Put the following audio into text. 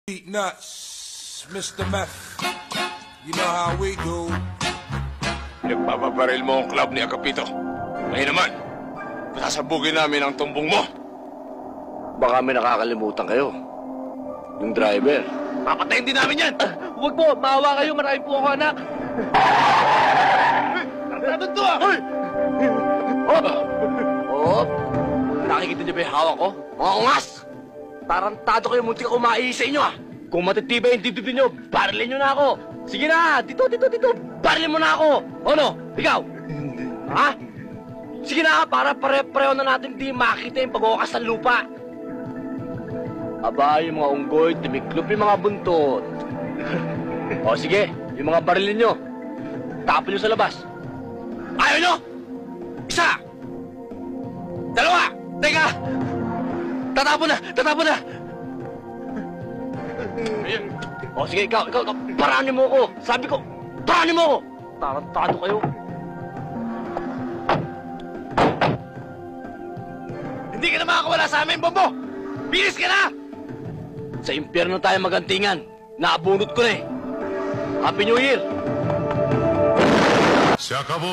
Beat nuts, Mr. Meth. You know how we do. Nagpapabaril mo ang club ni Agapito. Ngayon naman, masasabugin namin ang tumbong mo. Baka may nakakalimutan kayo. Yung driver. Papatayin din namin yan! Huwag po! Maawa kayo! Marami po ako anak! Ano to ah? Hoy! Hop! Hop! Nakikita niyo ba yung hawak ko? Mga ungas! Tarantado kayo, munti ka kumain sa inyo ah! Kung matitibay yung dibdib niyo, barilin niyo na ako! Sige na! Dito! Barilin mo na ako! Ano? Ikaw? Ha? Sige na! Para pare-pareho na natin di makita yung pag-uwakas ng lupa! Aba, yung mga unggoy, tumiklop yung mga buntot. O sige, yung mga barilin nyo, tapon nyo sa labas. Ayaw nyo! Isa! Dalawa! Teka! Tatapon na! Ayun. O sige, ikaw, paranin mo ko. Sabi ko, paranin mo ko. Tarantado kayo. Hindi ka na makakawala sa amin, Bombo! Bilis ka na! Sa impyerno tayo magantingan. Naabunot ko na eh. Happy New Year! Se acabó